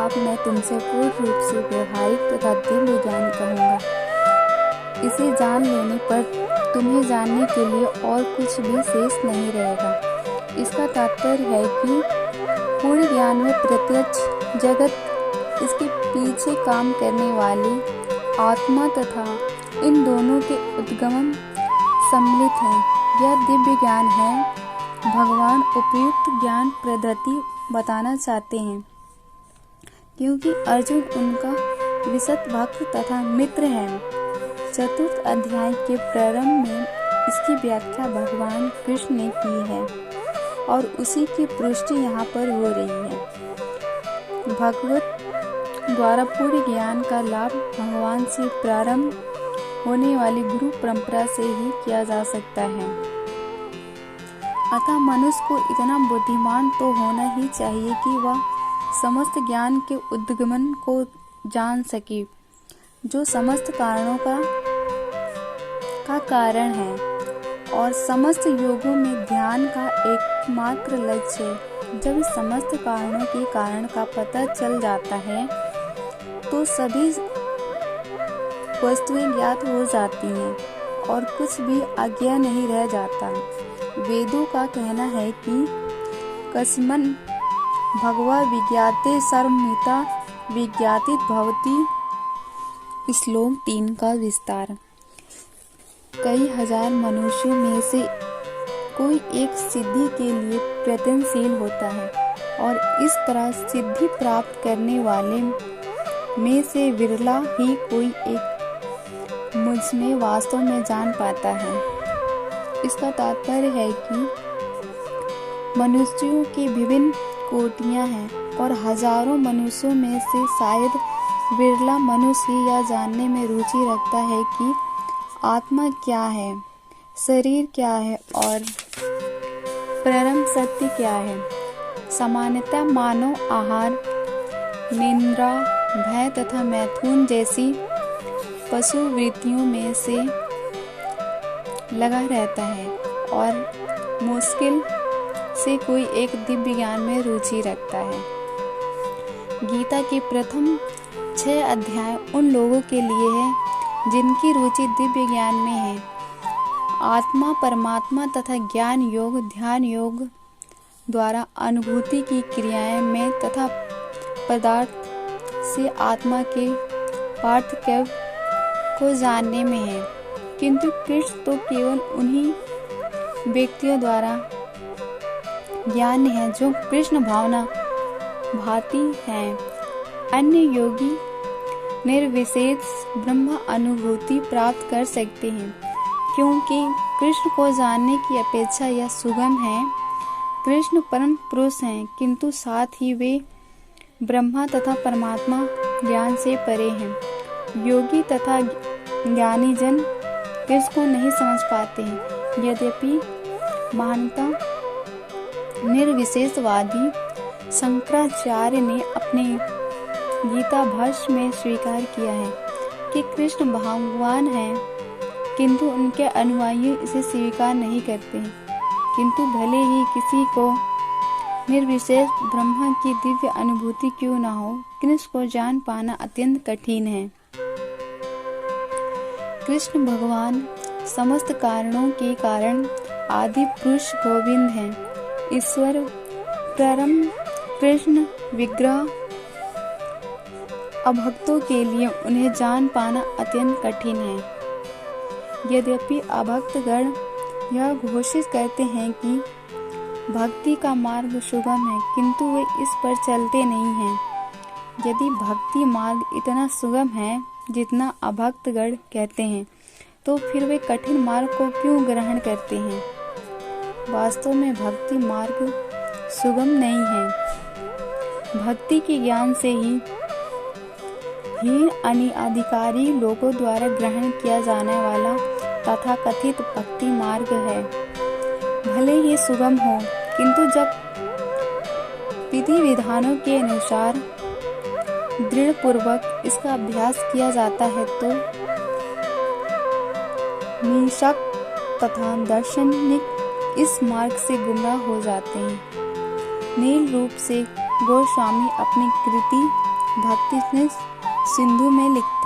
अब मैं तुमसे पूर्ण रूप से व्यवहारिक तथा दिव्य ज्ञान कहूँगा। इसे जान लेने पर तुम्हें जानने के लिए और कुछ भी शेष नहीं रहेगा। इसका तात्पर्य है कि पूर्ण ज्ञान में प्रत्यक्ष जगत, इसके पीछे काम करने वाली आत्मा तथा इन दोनों के उद्गम सम्मिलित हैं। यह दिव्य ज्ञान है। भगवान उपयुक्त ज्ञान पद्धति बताना चाहते हैं क्योंकि अर्जुन उनका विशत भक्त तथा मित्र है। चतुर्थ अध्याय के प्रारंभ में इसकी व्याख्या भगवान कृष्ण ने की है और उसी की पुष्टि यहाँ पर हो रही है। भगवत द्वारा पूर्ण ज्ञान का लाभ भगवान से प्रारंभ होने वाली गुरु परंपरा से ही किया जा सकता है। अतः मनुष्य को इतना बुद्धिमान तो होना ही चाहिए कि वह समस्त ज्ञान के उद्गमन को जान सके, जो समस्त कारणों का कारण है और समस्त योगों में ध्यान का एकमात्र लक्ष्य है। जब समस्त कारणों के कारण का पता चल जाता है तो सभी वस्तुएं ज्ञात हो जाती हैं और कुछ भी अज्ञात नहीं रह जाता। वेदों का कहना है कि कस्मन् भगवा विज्ञाते सर्वमिता विज्ञातित भवति। श्लोक 3 का विस्तार। कई हजार मनुष्यों में से कोई एक सिद्धि के लिए प्रयत्नशील होता है और इस तरह सिद्धि प्राप्त करने वाले में से विरला ही कोई एक मुझ में वास्तव में जान पाता है। इसका तात्पर्य है कि मनुष्यों की विभिन्न कोटियां हैं और हजारों मनुष्यों में से शायद विरला मनुष्य ही यह जानने में रुचि रखता है कि आत्मा क्या है, शरीर क्या है और परम सत्य क्या है। सामान्यतः मानव आहार, निद्रा, भय तथा मैथुन जैसी पशु वृत्तियों में से लगा रहता है और मुश्किल से कोई एक दिव्य ज्ञान में रुचि रखता है। गीता के प्रथम 6 अध्याय उन लोगों के लिए है जिनकी रुचि दिव्य ज्ञान में है। आत्मा, परमात्मा तथा ज्ञान योग, ध्यान योग द्वारा अनुभूति की क्रियाएं में तथा पदार्थ से आत्मा के पार्थक्य को जानने में है। किंतु कृष्ण तो केवल उन्हीं व्यक्तियों द्वारा ज्ञान है जो कृष्ण भावना भाती हैं। अन्य योगी निर्विशेष ब्रह्म अनुभूति प्राप्त कर सकते हैं क्योंकि कृष्ण को जानने की अपेक्षा यह सुगम है। कृष्ण परम पुरुष हैं किंतु साथ ही वे ब्रह्मा तथा परमात्मा ज्ञान से परे हैं। योगी तथा ज्ञानी जन कृष्ण को नहीं समझ पाते हैं। यद्यपि महानता निर्विशेषवादी शंकराचार्य ने अपने गीता भाष्य में स्वीकार किया है कि कृष्ण भगवान हैं, किंतु उनके अनुयायी इसे स्वीकार नहीं करते हैं। किंतु भले ही किसी को निर्विशेष ब्रह्म की दिव्य अनुभूति क्यों न हो, कृष्ण को जान पाना अत्यंत कठिन है। कृष्ण भगवान समस्त कारणों के कारण आदि पुरुष गोविंद हैं। ईश्वर परम कृष्ण विग्रह अभक्तों के लिए उन्हें जान पाना अत्यंत कठिन है। यद्यपि अभक्तगण यह घोषित करते हैं कि भक्ति का मार्ग सुगम है, किंतु वे इस पर चलते नहीं हैं। यदि भक्ति मार्ग इतना सुगम है जितना अभक्तगण कहते हैं, तो फिर वे कठिन मार्ग को क्यों ग्रहण करते हैं? वास्तव में भक्ति मार्ग सुगम नहीं है। भक्ति के ज्ञान से ही अनिधिकारी लोगों द्वारा ग्रहण किया जाने वाला तथा कथित भक्ति मार्ग है। भले ही सुगम हो, किंतु जब विधि विधानों के अनुसार दृढ़ पूर्वक इसका अभ्यास किया जाता है तो निष्क तथा दार्शनिक इस मार्ग से गुमराह हो जाते हैं। नील रूप से गोस्वामी अपनी कृति भक्ति सिंधु में लिखते